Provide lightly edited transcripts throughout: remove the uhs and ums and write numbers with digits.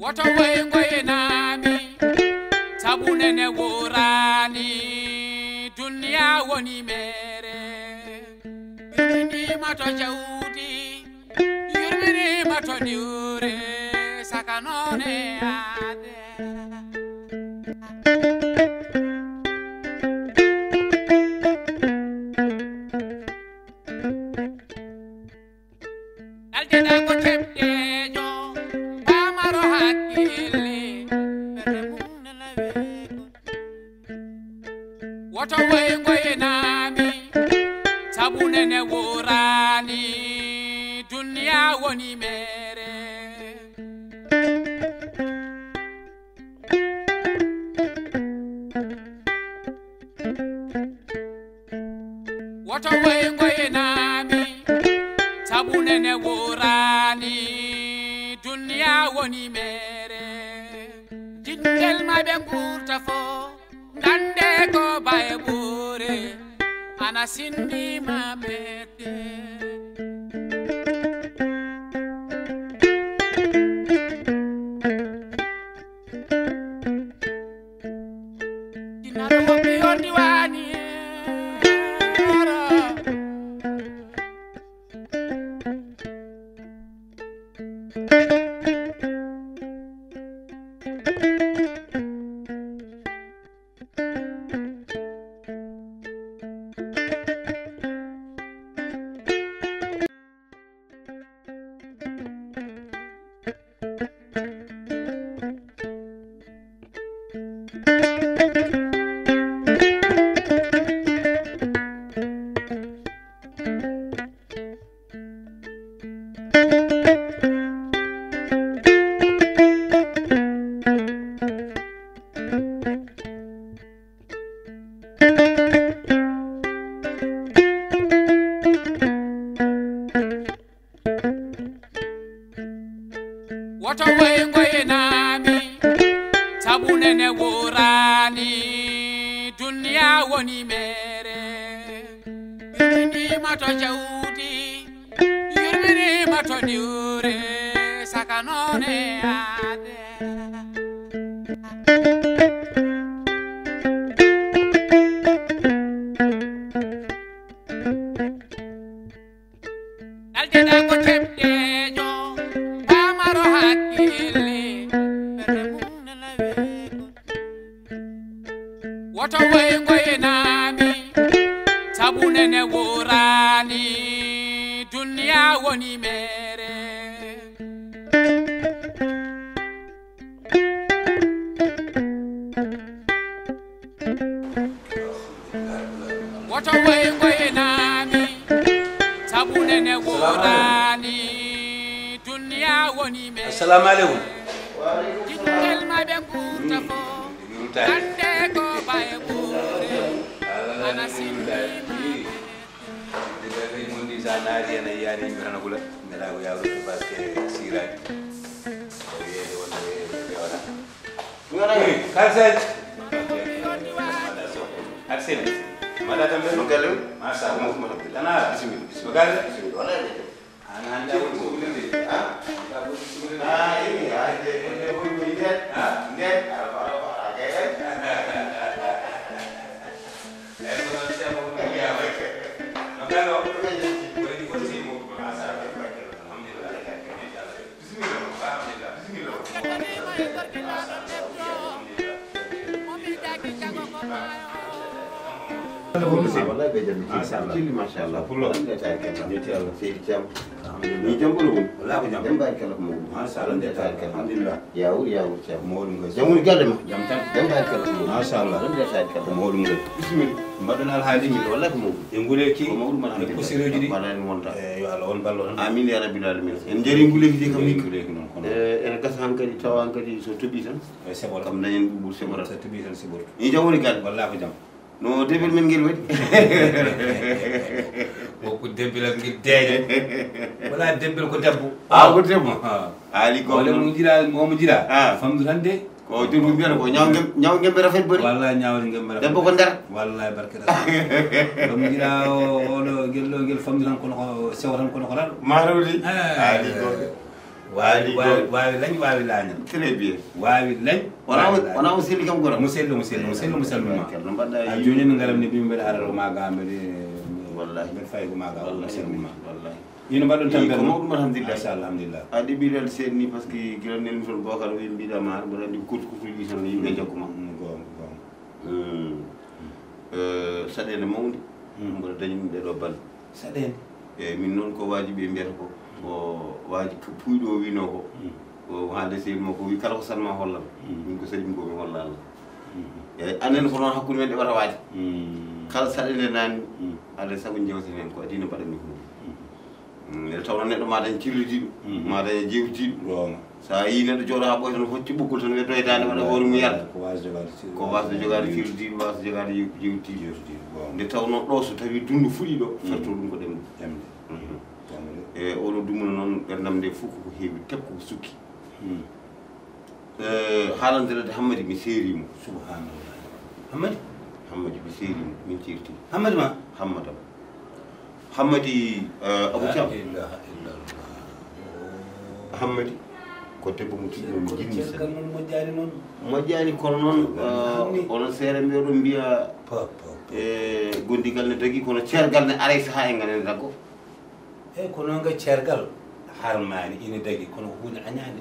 woto ngoye nami sabunene worani dunia woni mere yurmini mato jawdi yurmini mato diure sakanone ade aldena ko tebdejo bamaro hakkille berde mum lawe woto ngoye nami sabunene worani dunia woni mere woto ngoye nami sabunene worani dunia woni mere dingel mabe ngurta fo ngande ko baye bure ana sindi mabete dinaro hobi yoni wani woto ngoye nami sabunene worani dunia woni mere yurmini mato jawdi yurmini mato diure sakanone ade aldena ko tebdejo bamaro hakkille berde mum lawe woto ngoye nami sabunene worani dunia woni mere woto ngoye nami sabunene worani dunia woni mere assalamu alaikum dingel mabe ngurta fo ngande ko baye bure ana sindi mundi sanari yana yani mirana gula mela go yawo to baske sirai ye wona be wala ngara kalsel aksel mala tambe ngalo masa mo mo tana bismillah bagal wala ana handa ko ngulinde ini aje ko ngulinde ndet wallahi be jam ci masha Allah pour lo nga tay ken ñu ci Allah sey ci am ni jambulu wallahi ko jam dem bay kala mo masha Allah de tay ken alhamdulillah yaw ci mo lu nga jamul gadde ma jam tan dem bay kala mo masha Allah dem tay ken mo lu nga bismillah madana al hadi wallahi mo e ngule ki mo lu man ko sereji di manan wonta yo Allah won ballo amin ya rabbil alamin en jeri ngule ki kam ni ngule ki non kono en gas hankadi taw hankadi so tobi tan e sebor kam dañen bu sebor so tobi tan sebor ni jamul gadde wallahi ko jam no debil men ngel wadi ko debil ak ngel deje wala debil ko debbo ko debbo ali ko wala mo jira famdu hande ko jurbu biya ko ñaaw ngem be rafet beuri wallahi ñaaw ngem be rafet debbo ko ndar wallahi barka mo jira o gel famdu tan ko sewran ko dal marawli ali ko waawi lañ waawi laañal très bien waawi lañ wona mo selli kam gora mo sellu ma no mbaɗɗa a joni no ngaram ne ɓi mbeɗa araro maga mbeɗe wallahi mbeɗa fayi ko maga walla selmuma wallahi ino mbaɗɗon tan ko mawɗum alhamdulillah machallah alhamdulillah a ɗeɓiɗal seeɗ ni par ce que guila nelmi toon bocar wi mbiɗama mboɗa andi kurtukutuji tan yimɓe jagguma saɗede mawde mboɗa dañi ɗum ɗeɗo balɗe saɗede eyyi min noon ko waji ɓe mbiyata ko o waji puyɗo o wino ko o haalde seeɗi makko wi kala ko sanma hollam min ko saɗimi ko mi holla Allah eyyi annene ko noon hakkude men ɗeɓata waade kala saɗede nani alay saago jewten hen ko adina mbaɗanmi ko ede tawno neɗɗo ma dañ cillidiɗo ma daña jewtiɗo sa yi neɗɗo jooɗo ha ɓoyta no hocci ɓoggol tan weddo e dande waɗa hoore mum yarda ko wasde jogade cillidiɗo wasde jogade jewtiɗo nde tawno ɗo so tawi dundu fuɗi ɗo ferto ɗum ko ɗemde e oɗo dumuna noon ɓerdam nde fof koko heewi tebko ko sukki haalandirede hammadi mi seerimo subhanallah hammadi mi seerimo min certi hammadi ma hammadi abou thiam hammadi ko debbo mo tiɗɗo mo jinni sa moƴƴani kono noon onon seere mbiyoɗo mbiya e gondigal ne dagui kono ceergal ne aray saha e nganene daggo eyyi ko noon ga ceergal harmani ina dagui kono ko hunde añade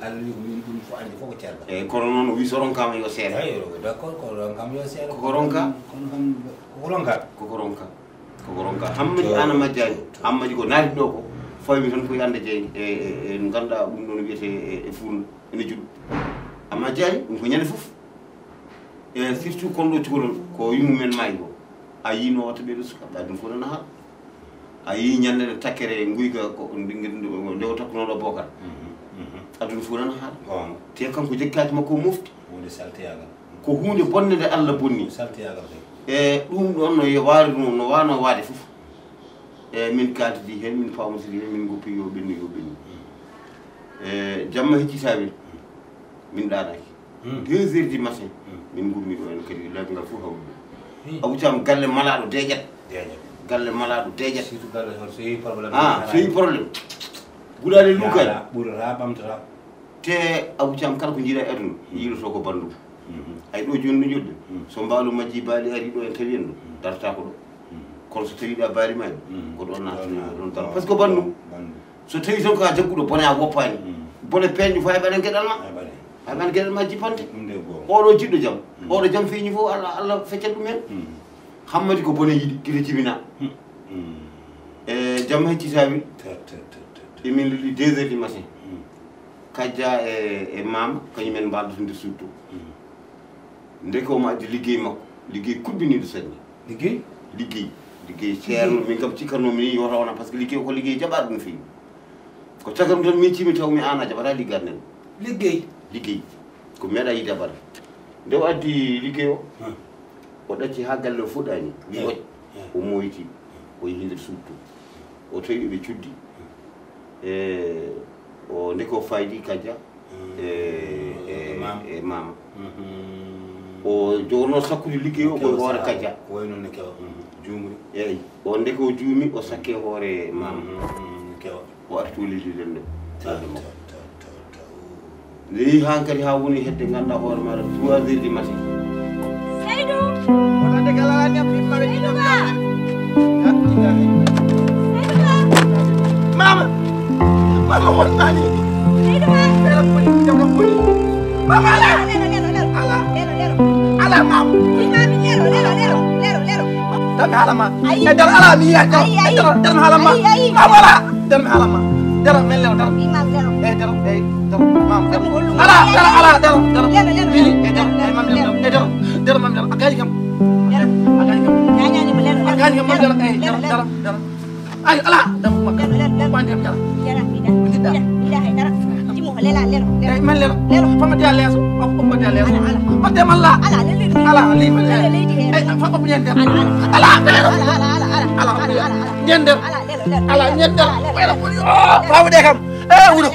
allah wi min ɗum fo andi fof ko ceergal eyyi kono noon o wi so ronkama yo seere eyyi d' accord ko ronkam yo seere koko ronka koko ronka hammadi ana majjani hammadi ko naati ɗo ko fawmi tan koye ande jeyni e no ganduɗa ɗum ɗo no wiyete e furna ene juɗɗo amma jani ɗum ko ñande foof e surtout kon ɗo cukalol ko yummumen maayi ko a yino watta ɓeɗo sukaɓe ɗum fof nana haala a yi ñande takkere guyka ko ndewo takkunoɗo bokat aduna fof nana haala te kanko jeggaki makko mofti ko hunde bonde nde Allah bonni e ɗum ɗon no waari ɗum no wano waade foof e min kaltidi hen min famotiri hen min goppi yo ɓenni e jamma heccitaɓe min ɗanaki 2 heures du matin min gummi ɗo en kadi laabi ngal fof hawɗu abou thiam galle malaɗo deƴat galle malaɗo deƴat surtout galle so yi probléme so yi probléme guɗade lukani ɓurata ɓamtata te abou thiam kala ko jiiɗa e aduna yiiloto ko bandum ay ɗo joni no jodde so mbaalu majji baali ari ɗo en tawi en ɗo darata ko ɗo kono so tawiɗa baali maji ko ɗon natani ɗon tan par ce que bandum so tawi tan ko a jagguɗo bone a woppani bone peeñƴo fo heɓaɗen gueɗal ma heɓani gueɗal ma jippante oɗo jiɗɗo jaam oɗo jaam feeñi fof Allah feccat ɗum hen hammadi ko bone yiiɗi guila jibina e jaam heccitaɓe emin leli 2 heures du matin kajja e mama kañumen mbaldoto nder surtout nde ko ma addi liggey makko liggey kubbiniɗo sanni liggey ceerno min kam cikkannomi ni yo tawna par ce que liggey ko liggey jaɓaɗo no feewi ko cagam tan min cimi taw mi an a jaɓata liggade nen liggey ko meeɗa yiide aɓata nde o addi liggey o ɗacci ha galle o fuɗɗani wi oƴ o moyti o yehi nder surtout o tawi ɓe cuddi e o ndeko faydi kajja e mama o jogorno sakkude liggey o koye hoore kajja waynone kewa juumri eyyi o ndeko juumi o sakke hoore mama kewa o arti o lellilen ɗo tade makko nde yeehi han kadi ha woni hedde ganduɗa hoore maɗa 3 heures du matin Seydou wonande galalani am yimɓaɓe ɗiɗon mama mama wonnani mama ala mama dami halama e dar ala mi yiya dar halama mama ala dar halama dar men lero dar e dar e dar mama ala dar ala dar mini e dar mam dar mam dar agani kam agani kam mam dar e dar ay ala dar mam bande am dar man lero fama dia leso ko dia leso ko dem Allah ala li man ay fa ko ñende ala ala ñende ala ñende wala ko faawu de kam e wuro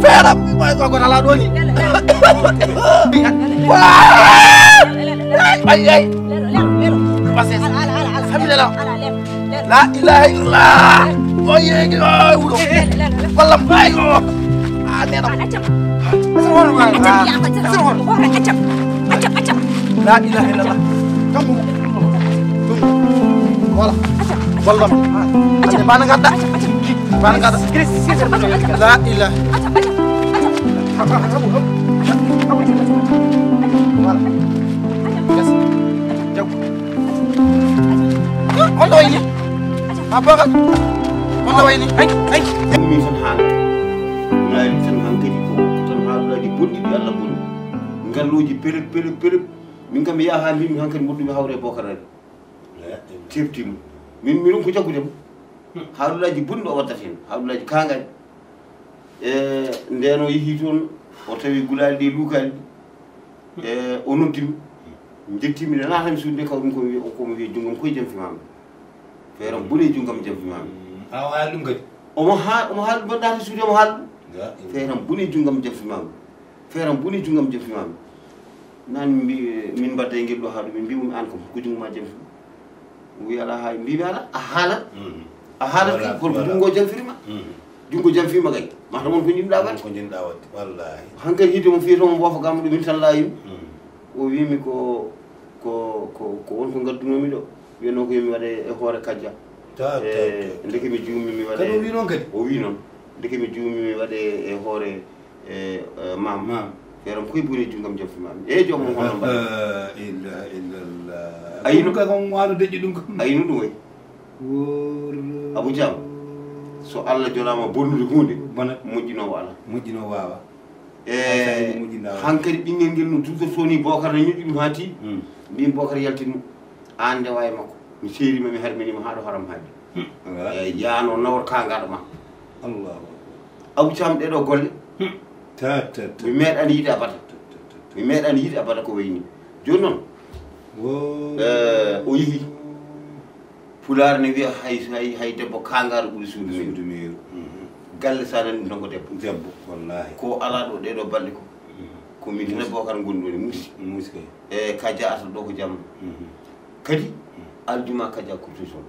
feera moy ko ala do ni ay ay passé alhamdulillah la ilaha illallah o yegi o wuro wala bay o neɗo acam asan hono ma acam yama asan hono hore acam acam acam la ilaha illallah kanko voilà wallam acam bana gadda bana gadda la ilaha acam acam voilà yes jaw on do wayni abaga on do wayni ay mi tan haala laari tan hankadi ko tan haalulaji bonɗi ɗi Allah bonni ngalluji perep min kam yaha mbimi hankadi moɗɗumi hawre bokarade teftima min ko jaggudemo haalulaji bonɗi o waddata hen haalulaji kangani nden o yeehi toon o tawi gulali ɗi luukali ɗi o noddimi jettimi nde natami suude kaw ɗum komi wiya junggam koye jaam fimami feeram boni junggam jaam fimami aw haali ɗum kadi omo haal ɗum naati suude omo haal ɗum feeram boni junggam jaam fimami feeram boni junggam jaam fimami nan min mbadda e ngel ɗo ha ɗum min mbimumi an kam ko jungguma jaam fima o wi ala ha mbimi ala a haalat ko junngo jaam firma junngo jaam firma kay mata mon ko jinɗa wadde ko jinɗa wadde wallahi hankkadi hidde mo fiyetomo mbofa gam ɗum min tan layimi o wimi ko wonko gaddunomi ɗo wiyano ko yomi waɗe e hoore kajja ndeke mi juumi mi waɗe kadi o wi noon kadi o wi noon ndeke mi juumi mi waɗe e hoore mam feeram koye boni junggam jaam fimami e joomum hono mbaɗa ilaha illallah ayino ka kon wano deƴƴi ɗum kam ayino ɗum way abou diam so Allah jolama bonnude hunde bona moƴƴinowo ala moƴƴino wawa hankkadi ɓinguel ngel no toujours ni Bocar ne ñoƴƴi ɗum ha ti mbimi Bocar yaltinmo an ndewa e makko mi seerima mi harminima haɗo haram haadi eyi yaano nawor kangaɗo ma allah abou diam ɗeɗo golle mi meeɗani yiide abada mi meeɗani yiide abada ko wayni joni noon o yeehi pulaar ne wiya hay debbo kangaɗo ɓuuri suudu meru galle sa nani dongo debbo wallahi ko ala ɗo ɗeɗo balɗe ko min tina Bocar gonɗo ni muusi kay e kaja ata ɗo ko jamma kadi aljuma kaja kurti toon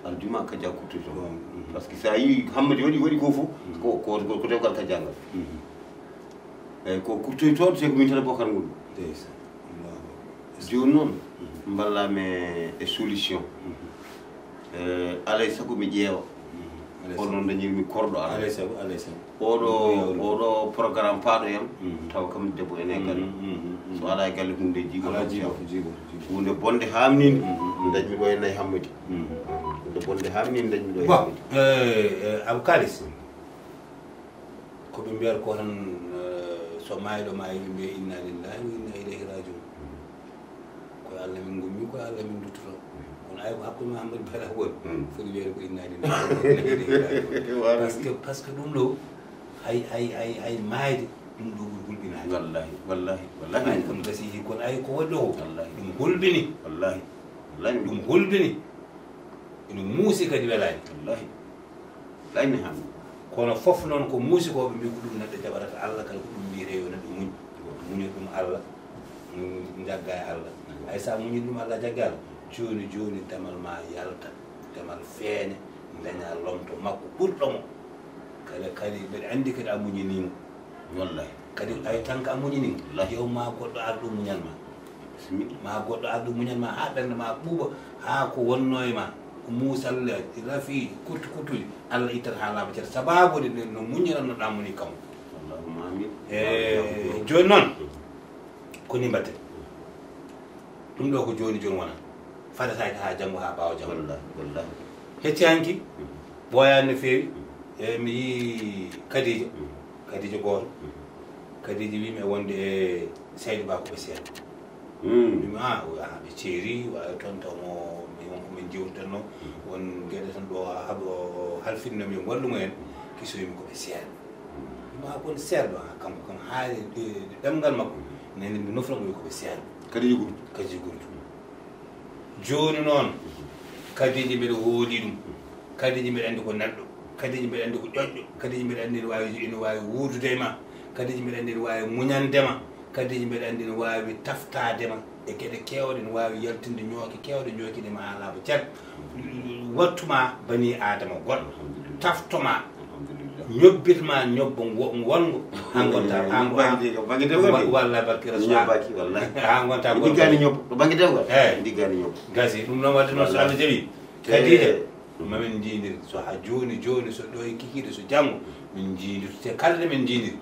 aljuma kaja kurti toon par ce que sa yi hammadi waɗi ko fof ko dewgal kajangal eyyi ko kurtoy toon c'est ko min tina Bocar gonɗo joni noon mballame e solution alay sago mi ƴeewa oɗon dañirmi korɗo ala oɗo programme paaɗo yam taw kam debbo ene galle so ala e galle hunde jiigo hunde bonde hamnide dañmi ɗo e nayyi hammadi hunde bonde hamnide dañmi ɗo e hammadi abou kalis koɓe mbiyata ko tan so mayiɗo ma yimɓe mbiya inna lillahi wa inna ilayhi rajiun koye Allah min gummi koye Allah min duttoto kono ay ko hakkude Mahamadou Bala woni foti wiyede ko inna lillahi wa inna ilayhi rajiun par ce que ɗum ɗo hay mayde ɗum ɗo ɓuri hulɓinade wallahi kam gasi kono ay ko waɗi ɗo ɗum hulɓini wallahi ɗum hulɓini ene muusi kadi welani wallahi layni ham kono fof noon ko muusi ko ɓe mbi ko ɗum neɗɗo jaɓatata Allah kala ko ɗum mbiyete yo neɗɗo muñi ɗum Allah jagga e Allah hay sa muñi ɗum Allah jagga Allah joni demal ma yalta demal feeña daña lomto makko ɓurɗomo kadi mbeɗa andi kadi a muñinimo wallahi kadi ay tan ko a muñinimo yew ma goɗɗo arɗo muñal ma goɗɗo arɗo muñal ma ha ɓernde ma ɓuuɓa ha ko wonno e ma ko muusalle rafi kurtuji Allah ittata ha laaɓa ceeta sababude no muñirannoɗa moni kam allahumma amin joni noon koni mbatten ɗum ɗo ko joni wona fadataki ha janggo ha ɓawa janggo wallahi hecci hanki ɓoyani no fewi mi yi Kadija goto Kadija wimi e wonde e Saydou Ba ko ɓe seeɗa mimi ɓe ceeri wawi toon tawmo wonko min jewtutanno won gueɗe tan ɗo haɗo halfinnomi wallumo en kisoyimi koɓe seeɗa ma kon seeɗa ɗo kanko kam haali ɗemgal makko nene mi noframo wi koɓe seeɗa Kadija Gurtu joni noon Kadija mbiɗa hooli ɗum Kadija mbiɗa andi ko neɗɗo Kadija mbiɗa andi ko ƴoƴƴo Kadija mbiɗa andi ene wawi wuudude e ma Kadija mbiɗa andi ene wawi muñandema Kadija mbiɗa andi ene wawi taftadema e gueɗe kewɗe ene wawi yaltinde ñooke kewɗe ñookidema ha laaɓa ceer wattuma bani adama goɗɗo taftoma ñobbitma ñobbo wongo ha gonta walla barki ñobbaki wallahi ha gonta diggani ñob to bangi dewgal diggani ñob gasi ɗum noon wadde noon so Allah jaɓi kadija mamin jiidiri so ha joni so ɗo e kikiɗe so janggo min jiidiri te kala nde min jiidiri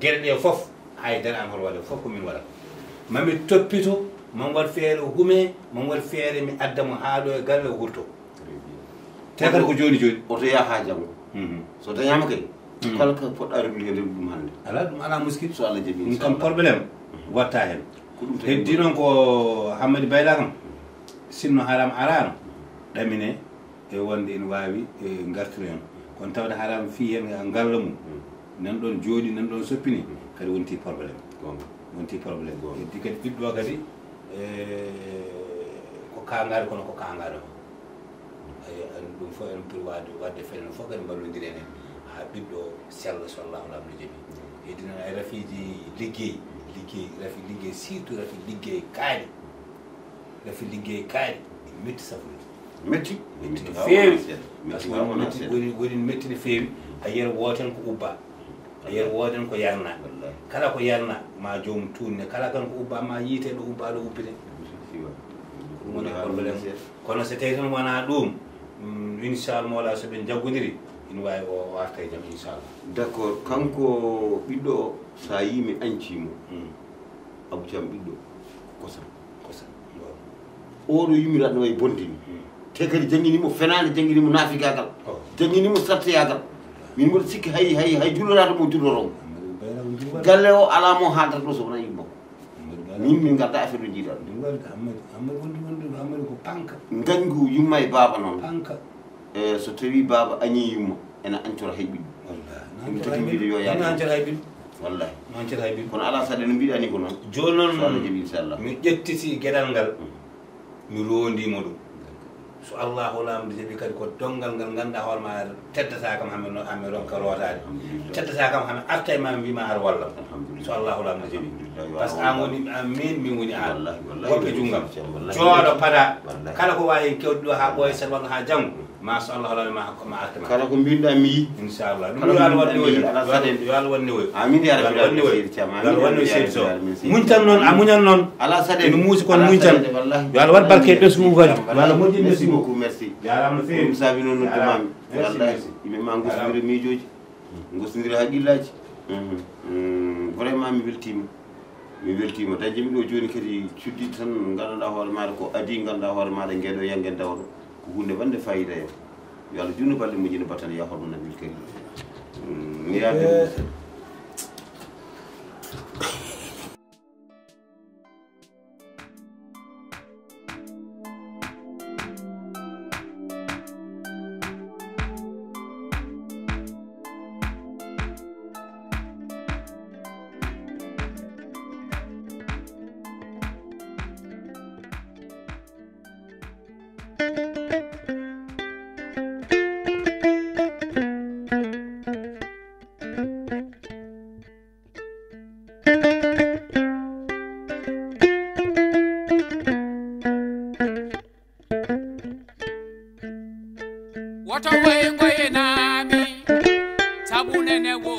gueɗe ɗe foof haydara an hoto waɗa fof komin waɗa mami toppito man waɗ feere hume man waɗ feere mi addamo haa ɗo e galle o wurto te kadi ko joni oto yaha ha janggo so dañama kay kala ko poɗɗa reglude ɗum hannde ala ɗum ala muskil so Allah jaɓi ɗum kam probléme watta hen heddi noon ko Hammady Bayla kam sinno harama arano ɗamine e wonde ene wawi gartiri hen kono tawde harama fi hen ngalla mum nan ɗon jooɗi nan ɗon soppini kadi wonti probléme heddi kadi ɓiɗɗo kadi ko kangare kono ko kangare o ɗum fof en pour wadde fenen fof kadi mballodiri enen ha ɓiɗɗo sello so allahu alam no jaɓi heddi noon ay rafiji liggey rafi liggey surtout rafi liggey kaaɗi metti safude metti no feewi par ce que woni metti no feewi a yiyat woten ko ubba a yiyat woten ko yarna kala ko yarna ma joomum tunne kala kan ko ubba ma yiite ɗo ubba ɗo ubbite ɗum woni probléme kono so tawi tan wona ɗum inchallah mawla soɓe jaggodiri ina wawi o warta e jaam inchallah d' accord kanko ɓiɗɗo o sa yimi ancimo Abou Thiam ɓiɗɗo kosam oɗo yummiraɗo way bondini te kadi jangguinimo fenade jangguinimo naafigagal jangguinimo sartoyagal min mboɗo sikki hay jullorato mo julloromo galle o ala mo haaldata ɗo so wona yimmo min gadda affaire o jiiɗa Hammady ko panka gañgu yumma e baba noon panka so tawi baba añi yumma ene ancora hay ɓiɗɗo ɗum taki mbiɗo yo yaade ancora hay ɓiɗɗo wallahi ancora hay ɓiɗɗo kono ala saɗa no mbiɗani ko noon joni noon so Allah jaɓi inchallah mi ƴettiti gueɗal ngal mi rondimo ɗum so allahu lamdo jaɓi kadi ko dongal ngal ganduɗa hoore ma teddata kam hame ronka rotade teddata kam hame arta e ma mbima ar wallam so allahu lamdo jaɓi par ce que an woni min woni an woppe junggam jooɗo pada kala ko wawi kewɗi ɗo ha ɓooya seeɗa walla ha janggo ma so allahu lam ma artema kala ko mbinoɗa mi yi inchallah ɗum yo Allah waɗni woyi yo Allah waɗni woyi amin ya rabbi waɗni woyi yo Allah waɗni seydi Sow muñ tan noon a muñan noon ala saɗe no muusi kono muñ tan yo Allah waɗ barke ɓesgu mum kadi yo Allah moƴƴin merci beaucoup merci jarama no feewi ɗum saabi noon noddumami wallahi yimɓe ma gostodira miijoji gostodira haqqillaji vraiment mi weltima dañde mi ɗo joni kadi cuddide tan ganduɗa hoore maɗa ko adi ganduɗa hoore maɗa gueɗo yangen dawa ɗo ko hunde wande fayida en yo Allah junno balɗe moƴƴino battane yahormo nabil karim mi yaade woto way ngoye naami sabu nene wo